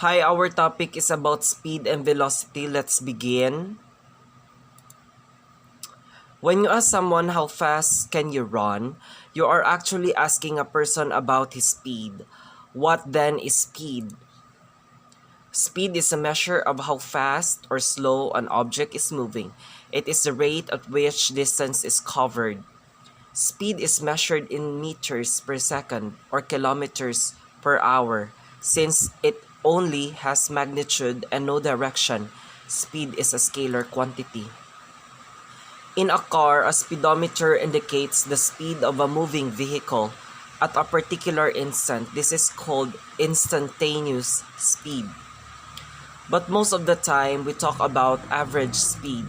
Hi, our topic is about speed and velocity. Let's begin. When you ask someone how fast can you run, you are actually asking a person about his speed. What then is speed? Speed is a measure of how fast or slow an object is moving. It is the rate at which distance is covered. Speed is measured in meters per second or kilometers per hour. Since it only has magnitude and no direction, speed is a scalar quantity. In a car, a speedometer indicates the speed of a moving vehicle at a particular instant. This is called instantaneous speed. But most of the time, we talk about average speed.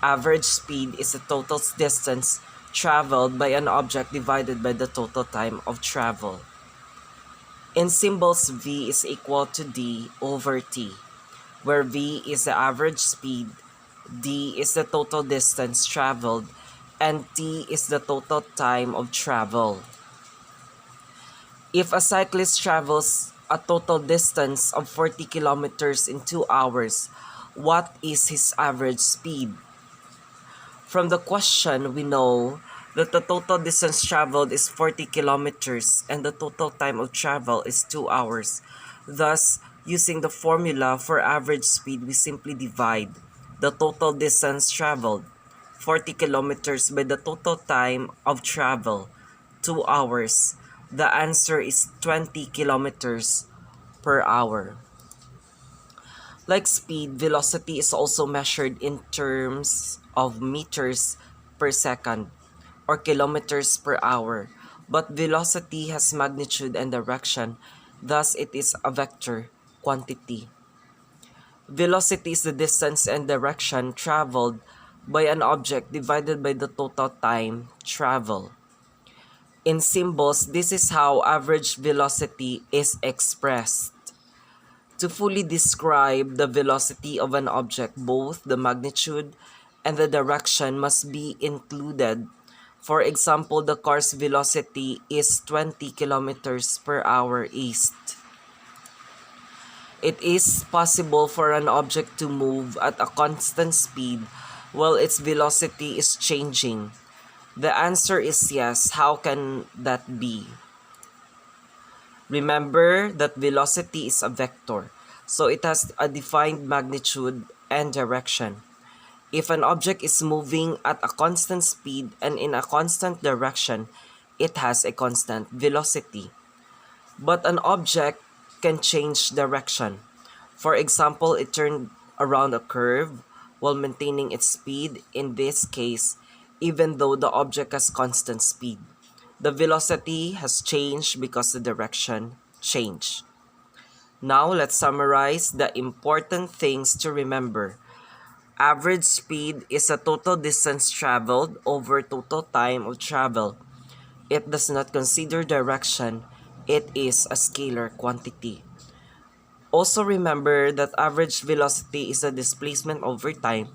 Average speed is the total distance traveled by an object divided by the total time of travel. In symbols, V is equal to D over T, where V is the average speed, D is the total distance traveled, and T is the total time of travel. If a cyclist travels a total distance of 40 kilometers in 2 hours, what is his average speed? From the question, we know that the total distance traveled is 40 kilometers and the total time of travel is 2 hours. Thus, using the formula for average speed, we simply divide the total distance traveled, 40 kilometers, by the total time of travel, 2 hours. The answer is 20 kilometers per hour. Like speed, velocity is also measured in terms of meters per second or kilometers per hour. But velocity has magnitude and direction, thus it is a vector quantity. Velocity is the distance and direction traveled by an object divided by the total time travel. In symbols, this is how average velocity is expressed. To fully describe the velocity of an object, both the magnitude and the direction must be included. For example, the car's velocity is 20 kilometers per hour east. It is possible for an object to move at a constant speed while its velocity is changing. The answer is yes. How can that be? Remember that velocity is a vector, so it has a defined magnitude and direction. If an object is moving at a constant speed and in a constant direction, it has a constant velocity. But an object can change direction. For example, it turned around a curve while maintaining its speed, in this case, even though the object has constant speed. The velocity has changed because the direction changed. Now let's summarize the important things to remember. Average speed is a total distance traveled over total time of travel. It does not consider direction. It is a scalar quantity. Also remember that average velocity is a displacement over time.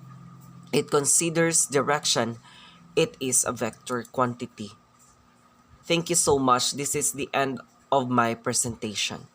It considers direction. It is a vector quantity. Thank you so much. This is the end of my presentation.